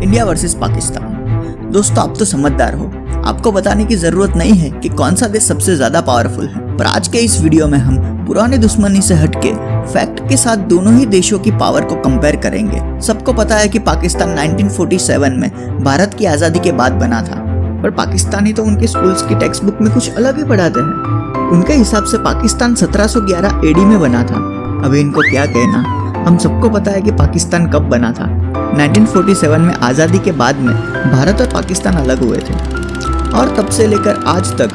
India versus Pakistan. दोस्तों आप तो समझदार हो, आपको बताने की जरूरत नहीं है कि कौन सा देश सबसे ज्यादा पावरफुल है। पर आज के इस वीडियो में हम पुरानी दुश्मनी से हटके फैक्ट के साथ दोनों ही देशों की पावर को कंपेयर करेंगे। सबको पता है कि पाकिस्तान 1947 में भारत की आजादी के बाद बना था, पर पाकिस्तानी तो उनके स्कूल्स की टेक्स्ट बुक में कुछ अलग ही पढ़ाते हैं। उनके हिसाब से पाकिस्तान 1711 एडी में बना था। अभी इनको क्या कहना, हम सबको पता है कि पाकिस्तान कब बना था। 1947 में आज़ादी के बाद में भारत और पाकिस्तान अलग हुए थे और तब से लेकर आज तक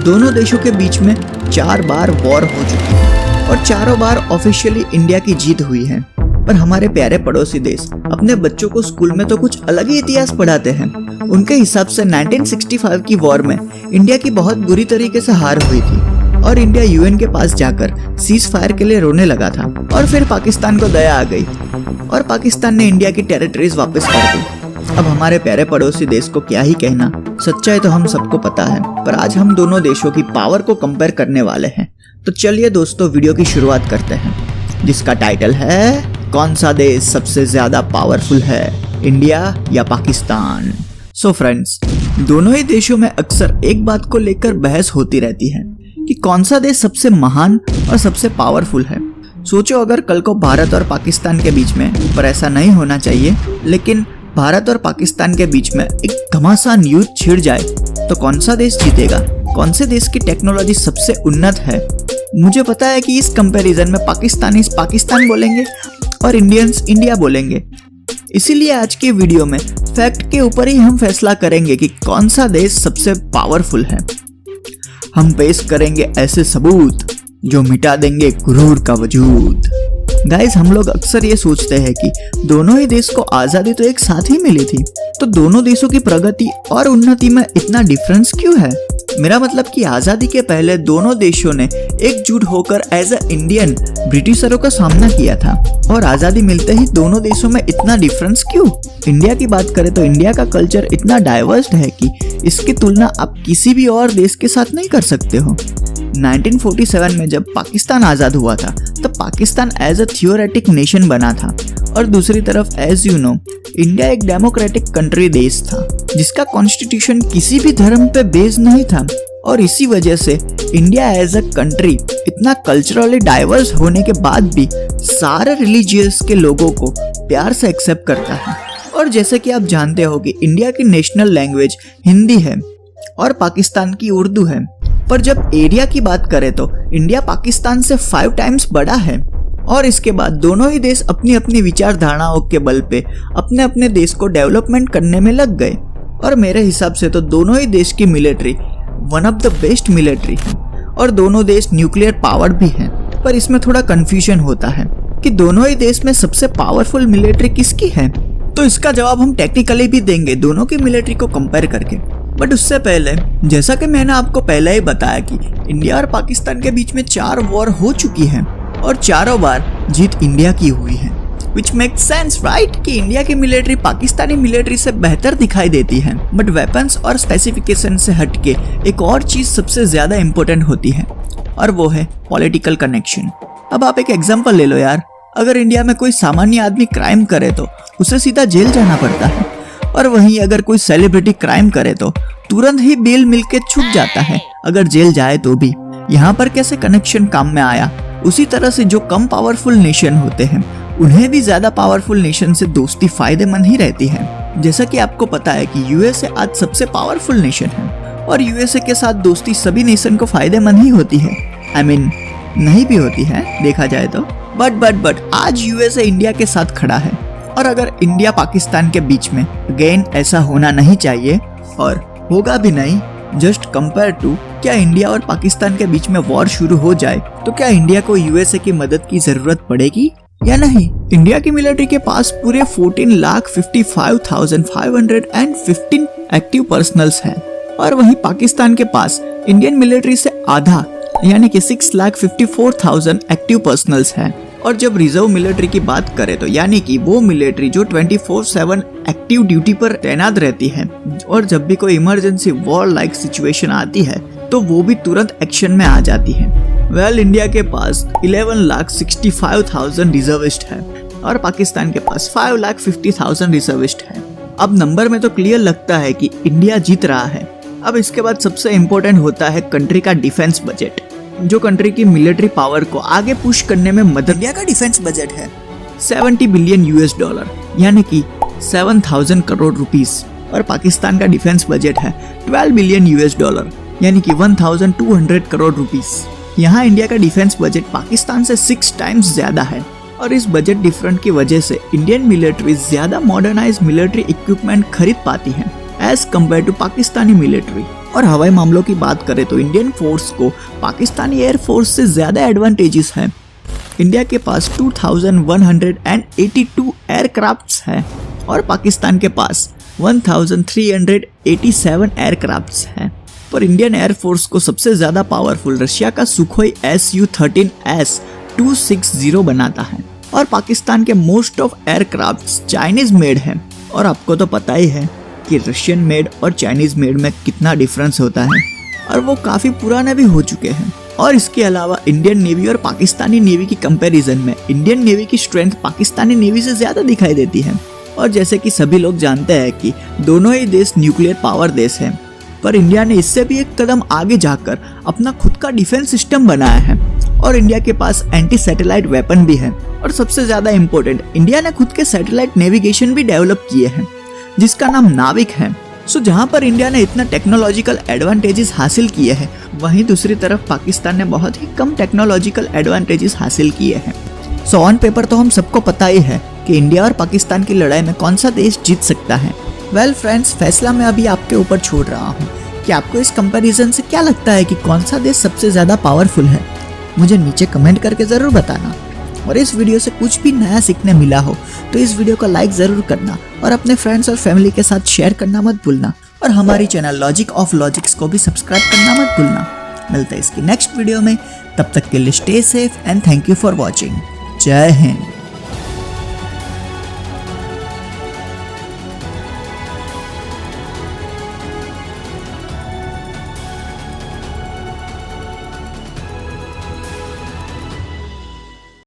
दोनों देशों के बीच में 4 बार वॉर हो चुकी है और चारों बार ऑफिशियली इंडिया की जीत हुई है। पर हमारे प्यारे पड़ोसी देश अपने बच्चों को स्कूल में तो कुछ अलग ही इतिहास पढ़ाते हैं। उनके हिसाब से 1965 की वॉर में इंडिया की बहुत बुरी तरीके से हार हुई थी और इंडिया यूएन के पास जाकर सीज फायर के लिए रोने लगा था और फिर पाकिस्तान को दया आ गई और पाकिस्तान ने इंडिया की टेरिटरीज वापस कर दी। अब हमारे प्यारे पड़ोसी देश को क्या ही कहना, सच्चाई तो हम सबको पता है। पर आज हम दोनों देशों की पावर को कंपेयर करने वाले हैं। तो चलिए दोस्तों वीडियो की शुरुआत करते हैं, जिसका टाइटल है कौन सा देश सबसे ज्यादा पावरफुल है, इंडिया या पाकिस्तान। सो फ्रेंड्स, दोनों ही देशों में अक्सर एक बात को लेकर बहस होती रहती है कि कौन सा देश सबसे महान और सबसे पावरफुल है। सोचो अगर कल को भारत और पाकिस्तान के बीच में, पर ऐसा नहीं होना चाहिए, लेकिन भारत और पाकिस्तान के बीच में एक घमासान युद्ध छिड़ जाए तो कौन सा देश जीतेगा? कौन से देश की टेक्नोलॉजी सबसे उन्नत है? मुझे पता है कि इस कंपैरिजन में पाकिस्तानीज पाकिस्तान बोलेंगे और इंडियंस इंडिया बोलेंगे। इसीलिए आज के वीडियो में फैक्ट के ऊपर ही हम फैसला करेंगे कि कौन सा देश सबसे पावरफुल है। हम पेश करेंगे ऐसे सबूत जो मिटा देंगे गुरूर का वजूद। गाइस, हम लोग अक्सर ये सोचते हैं कि दोनों ही देश को आजादी तो एक साथ ही मिली थी, तो दोनों देशों की प्रगति और उन्नति में इतना डिफरेंस क्यों है? मेरा मतलब कि आजादी के पहले दोनों देशों ने एकजुट होकर एज अ इंडियन ब्रिटिशरों का सामना किया था और आजादी मिलते ही दोनों देशों में इतना डिफरेंस क्यों? इंडिया की बात करें तो इंडिया का कल्चर इतना डाइवर्स है कि इसकी तुलना आप किसी भी और देश के साथ नहीं कर सकते हो। 1947 में जब पाकिस्तान आजाद हुआ था तब पाकिस्तान एज अ थियोरेटिक नेशन बना था और दूसरी तरफ एज यू नो इंडिया एक डेमोक्रेटिक कंट्री देश था जिसका कॉन्स्टिट्यूशन किसी भी धर्म पे बेस्ड नहीं था और इसी वजह से इंडिया एज अ कंट्री इतना कल्चरली डाइवर्स होने के बाद भी सारे रिलीजियस के लोगों को प्यार से एक्सेप्ट करता है। और जैसे कि आप जानते हो कि इंडिया की नेशनल लैंग्वेज हिंदी है और पाकिस्तान की उर्दू है, पर जब एरिया की बात करें तो इंडिया पाकिस्तान से 5 टाइम्स बड़ा है और इसके बाद दोनों ही देश अपनी अपनी विचारधाराओं के बल पे अपने अपने देश को डेवलपमेंट करने में लग गए। और मेरे हिसाब से तो दोनों ही देश की military one of the best military है और दोनों देश न्यूक्लियर पावर्ड भी हैं। पर इसमें थोड़ा कंफ्यूजन होता है कि दोनों ही देश में सबसे पावरफुल मिलिट्री किसकी है। तो इसका जवाब हम टेक्निकली भी देंगे दोनों की मिलिट्री को कंपेयर करके। बट उससे पहले, जैसा कि मैंने आपको पहले ही बताया कि इंडिया और पाकिस्तान के बीच में 4 वॉर हो चुकी हैं और चारों बार जीत इंडिया की हुई है। Which makes sense, right? कि इंडिया की मिलिट्री पाकिस्तानी मिलिट्री से बेहतर दिखाई देती है, बट वेपन्स और स्पेसिफिकेशन से हटके एक और चीज सबसे ज्यादा इम्पोर्टेंट होती है और वो है पॉलिटिकल कनेक्शन। अब आप एक एग्जांपल ले लो यार, अगर इंडिया में कोई सामान्य आदमी क्राइम करे तो उसे सीधा जेल जाना पड़ता है और वहीं अगर कोई सेलिब्रिटी क्राइम करे तो तुरंत ही बेल मिलके छूट जाता है अगर जेल जाए तो भी। यहाँ पर कैसे कनेक्शन काम में आया? उसी तरह से जो कम पावरफुल नेशन होते हैं उन्हें भी ज्यादा पावरफुल नेशन से दोस्ती फायदेमंद ही रहती है। जैसा कि आपको पता है कि यूएसए आज सबसे पावरफुल नेशन है और यूएसए के साथ दोस्ती सभी नेशन को फायदेमंद ही होती है। I mean, नहीं भी होती है देखा जाए तो, बट आज यूएसए इंडिया के साथ खड़ा है और अगर इंडिया पाकिस्तान के बीच में अगेन ऐसा होना नहीं चाहिए और होगा भी नहीं, जस्ट कंपेयर टू क्या इंडिया और पाकिस्तान के बीच में वॉर शुरू हो जाए तो क्या इंडिया को यूएसए की मदद की जरूरत पड़ेगी या नहीं? इंडिया की मिलिट्री के पास पूरे 14,55,515 एक्टिव पर्सनल्स हैं और वहीं पाकिस्तान के पास इंडियन मिलिट्री से आधा यानी कि 6,54,000 एक्टिव पर्सनल्स हैं। और जब रिजर्व मिलिट्री की बात करें तो यानी कि वो मिलिट्री जो 24/7 एक्टिव ड्यूटी पर तैनात रहती है और जब भी कोई इमरजेंसी वॉर लाइक सिचुएशन आती है तो वो भी तुरंत एक्शन में आ जाती है। इंडिया के पास 11,65,000 रिजर्विस्ट है और पाकिस्तान के पास 5,50,000 रिजर्विस्ट है। अब नंबर में तो क्लियर लगता है कि इंडिया जीत रहा है। अब इसके बाद सबसे इम्पोर्टेंट होता है कंट्री का डिफेंस बजट, जो कंट्री की मिलिट्री पावर को आगे पुश करने में मदद। इंडिया का डिफेंस बजट है 70 बिलियन यूएस डॉलर यानी कि 7000 करोड़ रुपीस, और पाकिस्तान का डिफेंस बजट है 12 बिलियन यूएस डॉलर यानी कि 1200 करोड़ रुपीस। यहाँ इंडिया का डिफेंस बजट पाकिस्तान से 6 टाइम्स ज्यादा है, और इस बजट डिफरेंस की वजह से इंडियन मिलिट्री ज्यादा मॉडर्नाइज मिलिट्री इक्विपमेंट खरीद पाती है as compare to Pakistani military. और हवाई मामलों की बात करें तो इंडियन फोर्स को पाकिस्तानी एयरफोर्स से ज्यादा एडवांटेजेस है। इंडिया के पास 2182 एयरक्राफ्ट्स है और पाकिस्तान के पास 1387 एयरक्राफ्ट्स हैं। पर इंडियन एयरफोर्स को सबसे ज्यादा पावरफुल रशिया का सुखोई Su-13S-260 बनाता है, और पाकिस्तान के most of aircrafts Chinese made हैं। और आपको तो पता ही है कि रशियन मेड और चाइनीज मेड में कितना डिफरेंस होता है, और वो काफी पुराने भी हो चुके हैं। और इसके अलावा इंडियन नेवी और पाकिस्तानी नेवी की कंपैरिजन में इंडियन नेवी की स्ट्रेंथ पाकिस्तानी नेवी से ज्यादा दिखाई देती है। और जैसे कि सभी लोग जानते हैं कि दोनों ही देश न्यूक्लियर पावर देश हैं, पर इंडिया ने इससे भी एक कदम आगे जाकर अपना खुद का डिफेंस सिस्टम बनाया है, और इंडिया के पास एंटी सैटेलाइट वेपन भी है। और सबसे ज्यादा इम्पोर्टेंट, इंडिया ने खुद के सैटेलाइट नेविगेशन भी डेवलप किए हैं जिसका नाम नाविक है। सो जहाँ पर इंडिया ने इतना टेक्नोलॉजिकल एडवांटेजेस हासिल किए हैं, वहीं दूसरी तरफ पाकिस्तान ने बहुत ही कम टेक्नोलॉजिकल एडवांटेजेस हासिल किए हैं। सो ऑन पेपर तो हम सबको पता ही है कि इंडिया और पाकिस्तान की लड़ाई में कौन सा देश जीत सकता है। वेल फ्रेंड्स, फैसला मैं अभी आपके ऊपर छोड़ रहा हूँ कि आपको इस कंपैरिजन से क्या लगता है कि कौन सा देश सबसे ज्यादा पावरफुल है। मुझे नीचे कमेंट करके जरूर बताना। और इस वीडियो से कुछ भी नया सीखने मिला हो तो इस वीडियो को लाइक जरूर करना, और अपने फ्रेंड्स और फैमिली के साथ शेयर करना मत भूलना, और हमारी चैनल लॉजिक ऑफ लॉजिक्स को भी सब्सक्राइब करना मत भूलना। मिलते हैं इसकी नेक्स्ट वीडियो में, तब तक के लिए stay safe and thank you for watching. जय हिंद।